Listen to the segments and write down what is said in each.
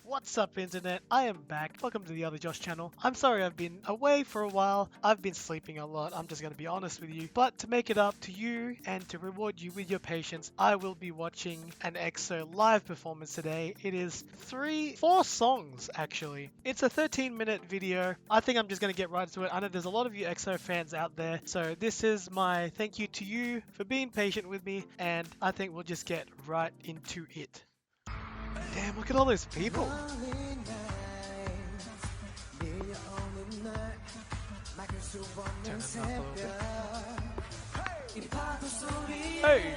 What's up, internet? I am back. Welcome to the Other Josh channel. I'm sorry I've been away for a while. I've been sleeping a lot. I'm just going to be honest with you. But to make it up to you and to reward you with your patience, I will be watching an EXO live performance today. It is 4 songs actually. It's a 13-minute video. I think I'm just going to get right into it. I know there's a lot of you EXO fans out there. So this is my thank you to you for being patient with me. And I think we'll just get right into it. Damn, look at all those people. Turn it up a little bit. Hey!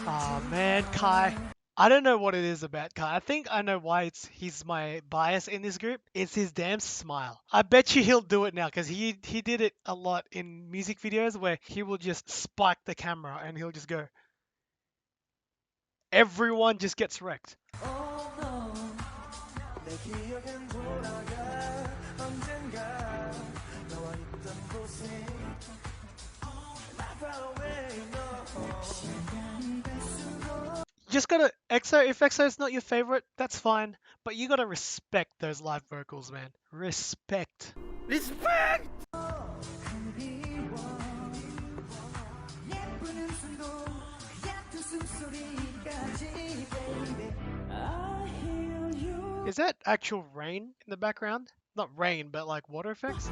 Aw, man, Kai. I don't know what it is about Kai. I think I know why he's my bias in this group. It's his damn smile. I bet you he'll do it now because he did it a lot in music videos where he will just spike the camera and he'll just go. Everyone just gets wrecked. Just gotta EXO. If EXO is not your favorite, that's fine. But you gotta respect those live vocals, man. Respect. Respect. Is that actual rain in the background? Not rain, but like water effects?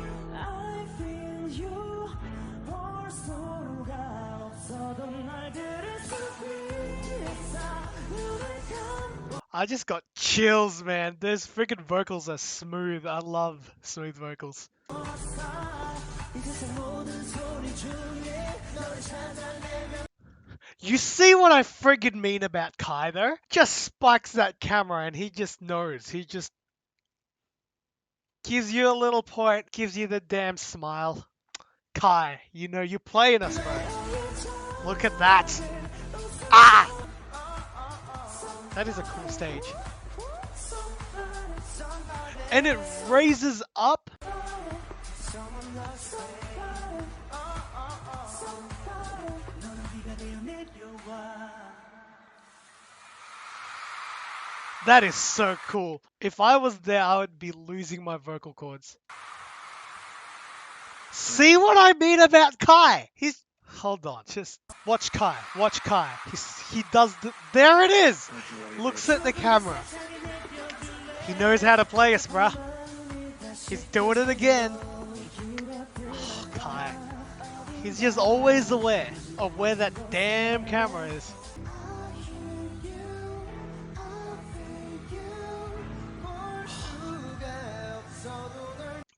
I just got chills, man. Those freaking vocals are smooth. I love smooth vocals. You see what I friggin' mean about Kai though? Just spikes that camera and he just knows. He just gives you a little point, gives you the damn smile. Kai, you know you're playing us, bro. Look at that. Ah! That is a cool stage. And it raises up. That is so cool. If I was there, I would be losing my vocal cords. See what I mean about Kai? Hold on, just watch Kai. Watch Kai. He does there it is. Looks at the camera. He knows how to play us, bruh. He's doing it again. Oh, Kai. He's just always aware of where that damn camera is.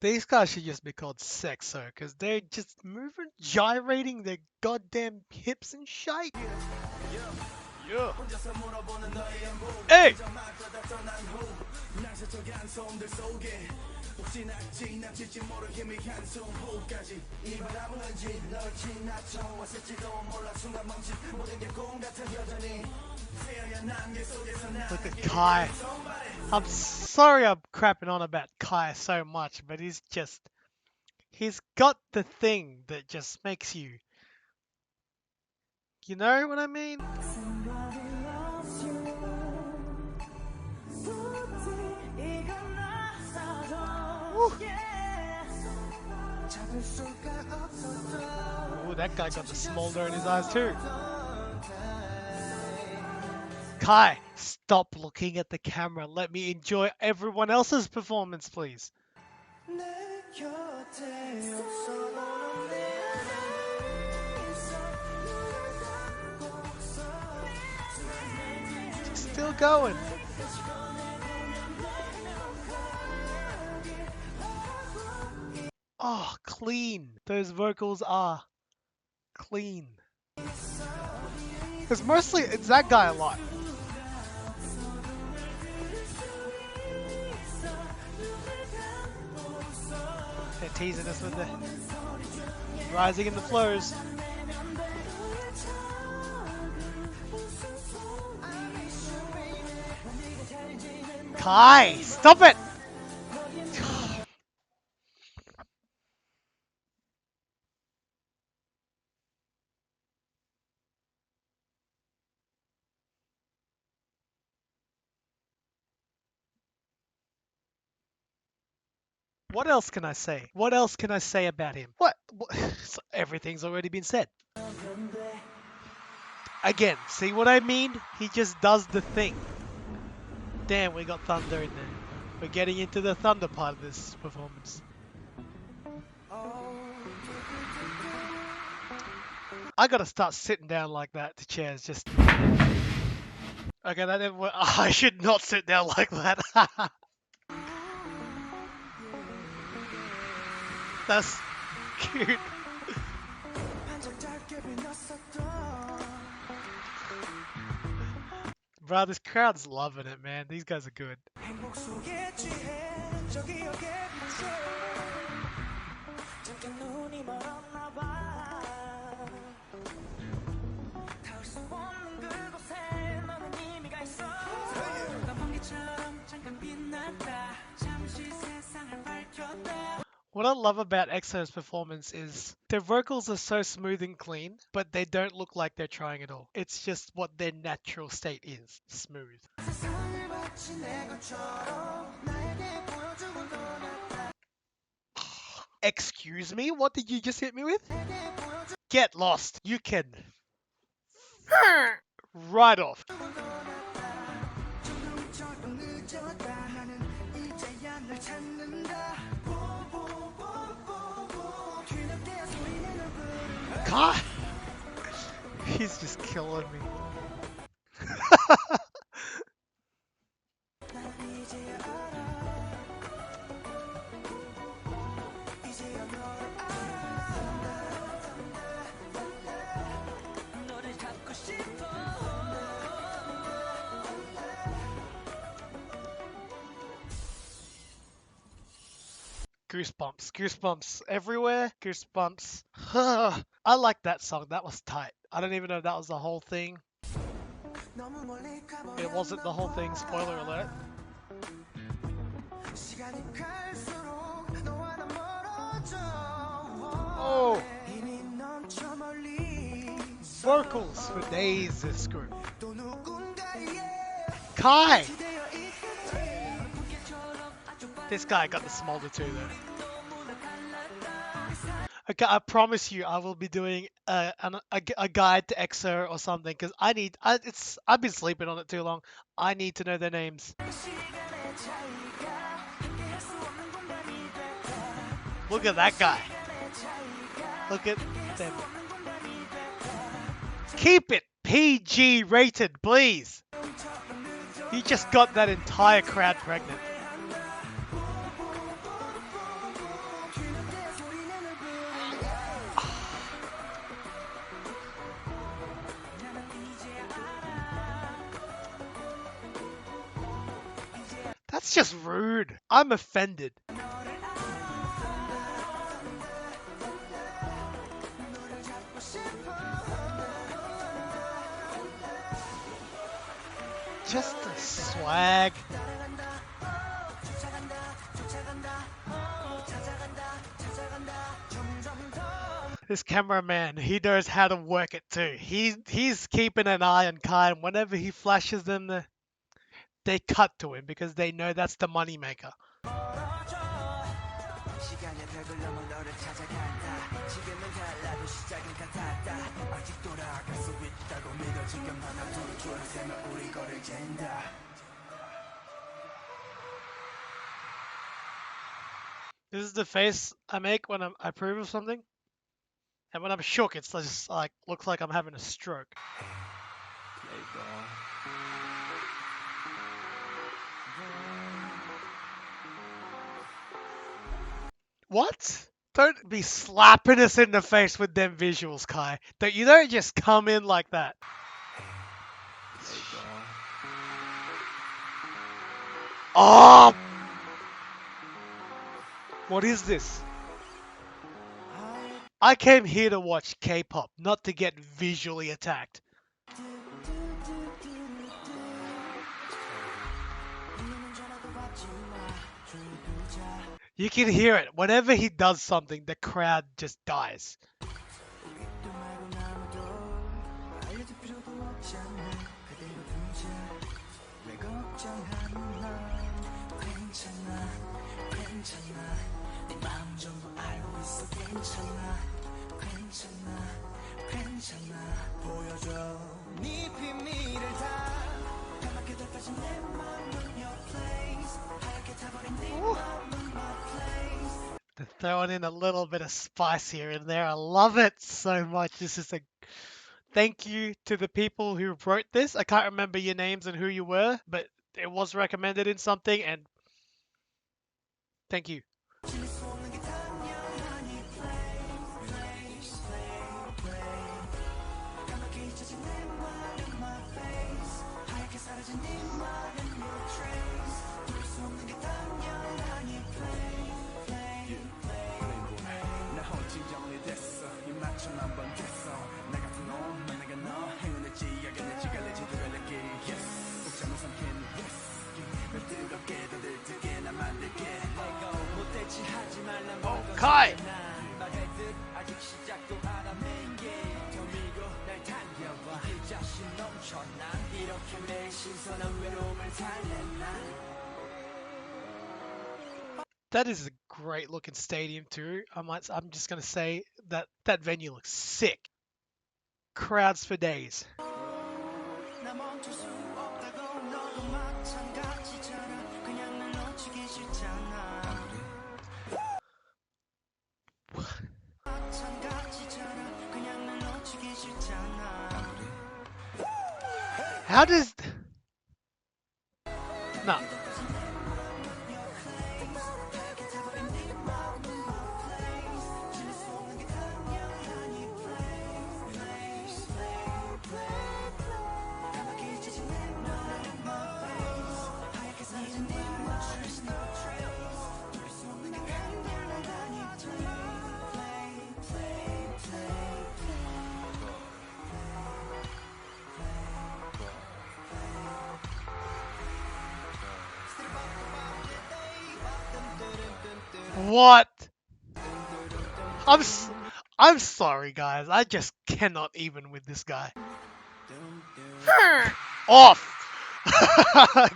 These guys should just be called Sexo, because they're just moving, gyrating their goddamn hips and shit. Yeah. Hey! Look at Kai. I'm sorry I'm crapping on about Kai so much, but he's got the thing that just makes you know what I mean? Woo. Ooh, that guy got the smolder in his eyes too. Kai, stop looking at the camera. Let me enjoy everyone else's performance, please. Still going. Oh, clean. Those vocals are clean. Because mostly it's that guy a lot. They're teasing us with the rising in the flows. Kai, stop it! What else can I say? What else can I say about him? What? Everything's already been said. Again, see what I mean? He just does the thing. Damn, we got thunder in there. We're getting into the thunder part of this performance. I gotta start sitting down like that to chairs, just... Okay, that didn't work. I should not sit down like that. That's cute. Bro, this crowd's loving it, man. These guys are good. What I love about EXO's performance is their vocals are so smooth and clean, but they don't look like they're trying at all. It's just what their natural state is. Smooth. Excuse me? What did you just hit me with? Get lost. You can... right off. God! He's just killing me. Goosebumps, goosebumps everywhere, goosebumps. I like that song, that was tight. I don't even know if that was the whole thing. It wasn't the whole thing, spoiler alert. Oh! Vocals for days, this group. Kai! This guy got the smolder too, though. Okay, I promise you, I will be doing a guide to EXO or something because I've been sleeping on it too long. I need to know their names. Look at that guy. Look at them. Keep it PG rated, please. You just got that entire crowd pregnant. That's just rude. I'm offended. Just a swag. This cameraman, he knows how to work it too. He's keeping an eye on Kai, and whenever he flashes them, they cut to him because they know that's the money maker. This is the face I make when I approve of something. And when I'm shook, it's just like, looks like I'm having a stroke. What? Don't be slapping us in the face with them visuals, Kai. You don't just come in like that. Oh! What is this? I came here to watch K-pop, not to get visually attacked. You can hear it. Whenever he does something, the crowd just dies. Ooh. They're throwing in a little bit of spice here and there. I love it so much. This is a thank you to the people who wrote this. I can't remember your names and who you were, but it was recommended in something, and thank you. Kai! That is a great looking stadium too. I'm just gonna say that that venue looks sick. Crowds for days. How does... No. What? I'm sorry, guys. I just cannot even with this guy. Off!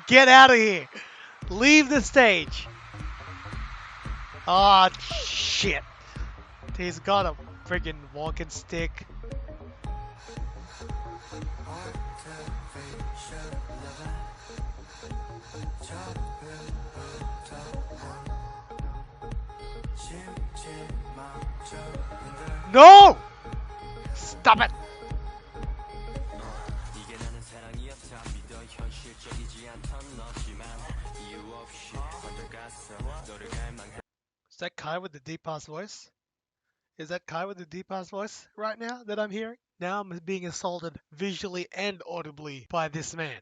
Get out of here! Leave the stage! Ah, oh, shit. He's got a friggin' walking stick. No! Stop it! Is that Kai with the deep ass voice? Is that Kai with the deep ass voice right now that I'm hearing? Now I'm being assaulted visually and audibly by this man.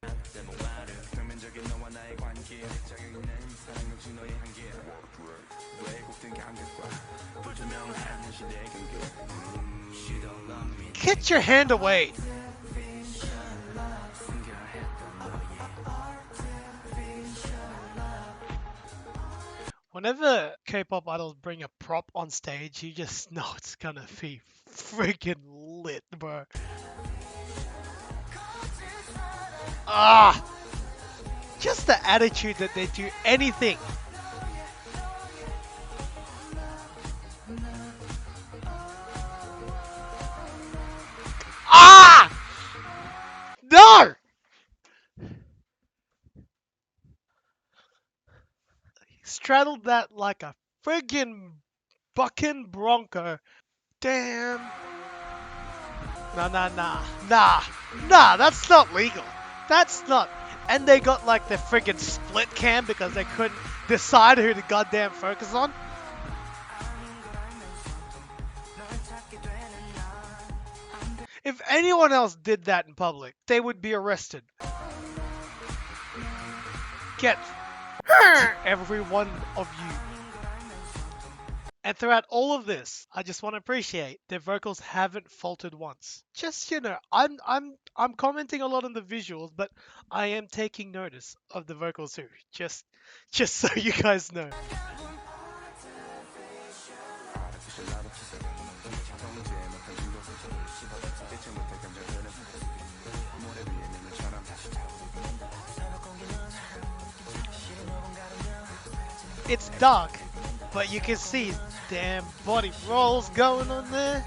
Get your hand away! Whenever K-pop idols bring a prop on stage, you just know it's gonna be freaking lit, bro. Ah! Just the attitude that they do anything. Ah! No! Straddled that like a friggin' bucking bronco. Damn. Nah, that's not legal. That's not. And they got like the friggin' split cam because they couldn't decide who to goddamn focus on. If anyone else did that in public, they would be arrested. Get every one of you. And throughout all of this, I just want to appreciate their vocals haven't faltered once. Just, you know, I'm commenting a lot on the visuals, but I am taking notice of the vocals too. Just so you guys know. It's dark. But you can see damn body rolls going on there.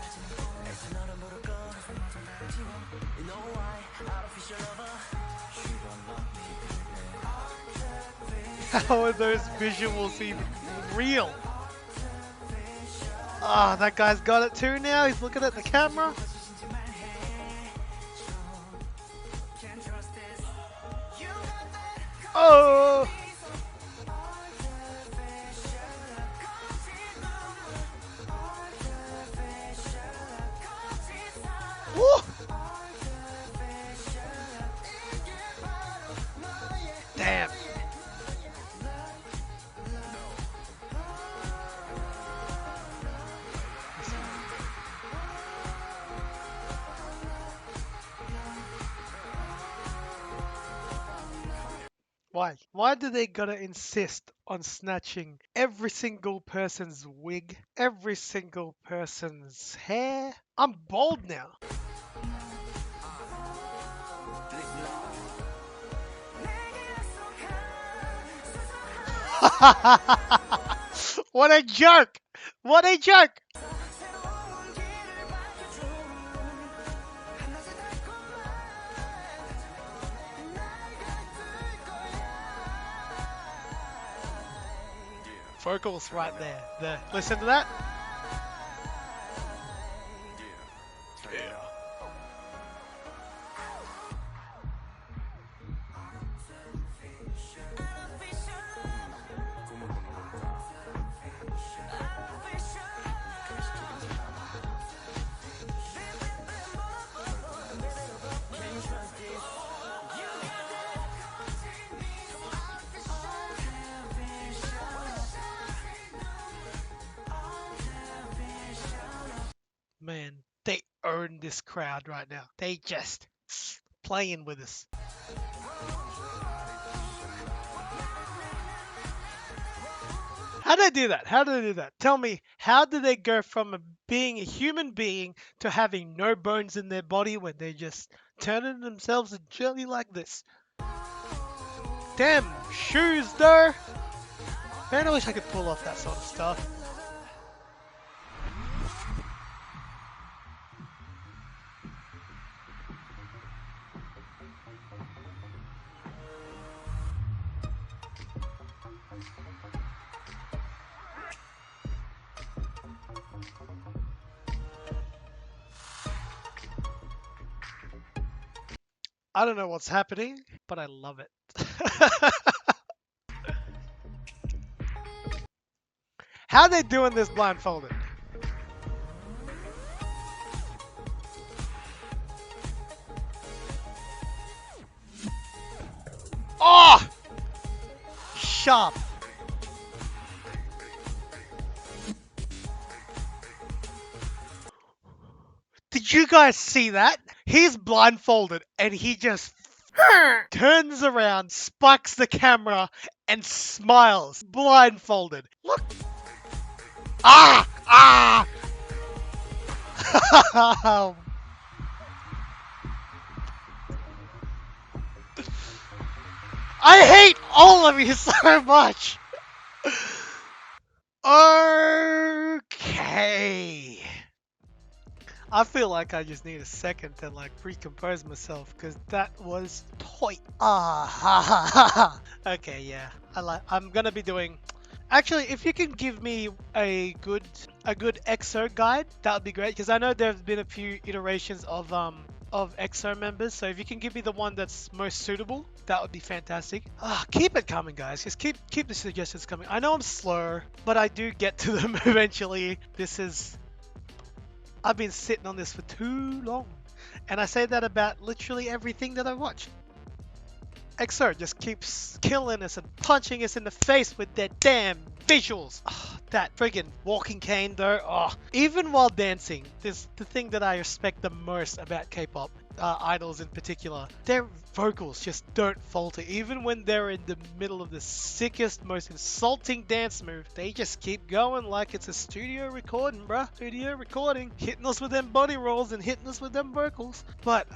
How are those visuals even real? Ah, that guy's got it too now. He's looking at the camera. Oh! Woo! Damn. Why? Why do they gotta insist on snatching every single person's wig, every single person's hair? I'm bald now. What a jerk! What a jerk! Vocals right there. Listen to that. Yeah. Man, they own this crowd right now. They just playing with us. How do they do that? How do they do that? Tell me, how do they go from being a human being to having no bones in their body when they just turning themselves a jelly like this? Damn shoes though. Man, I wish I could pull off that sort of stuff. I don't know what's happening, but I love it. How are they doing this blindfolded? Oh! Sharp. Did you guys see that? He's blindfolded and he just turns around, spikes the camera, and smiles. Blindfolded. Look. Ah! Ah! I hate all of you so much. Okay. I feel like I just need a second to like recompose myself because that was toy. Ah ha ha ha ha. Okay, yeah. I'm gonna be doing. Actually, if you can give me a good EXO guide, that would be great because I know there's been a few iterations of EXO members. So if you can give me the one that's most suitable, that would be fantastic. Keep it coming, guys. Just keep the suggestions coming. I know I'm slow, but I do get to them eventually. I've been sitting on this for too long. And I say that about literally everything that I watch. EXO just keeps killing us and punching us in the face with their damn visuals. That friggin' walking cane though. Even while dancing, this the thing that I respect the most about K-pop idols in particular. Their vocals just don't falter. Even when they're in the middle of the sickest, most insulting dance move, they just keep going like it's a studio recording, bruh. Studio recording. Hitting us with them body rolls and hitting us with them vocals. But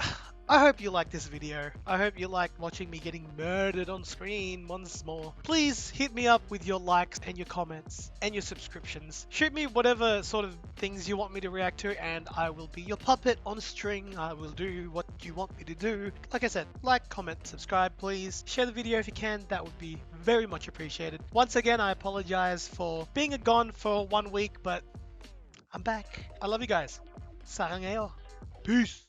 I hope you liked this video. I hope you liked watching me getting murdered on screen once more. Please hit me up with your likes and your comments and your subscriptions. Shoot me whatever sort of things you want me to react to, and I will be your puppet on a string. I will do what you want me to do. Like I said, like, comment, subscribe, please. Share the video if you can. That would be very much appreciated. Once again, I apologize for being gone for 1 week, but I'm back. I love you guys. Sarangayo. Peace.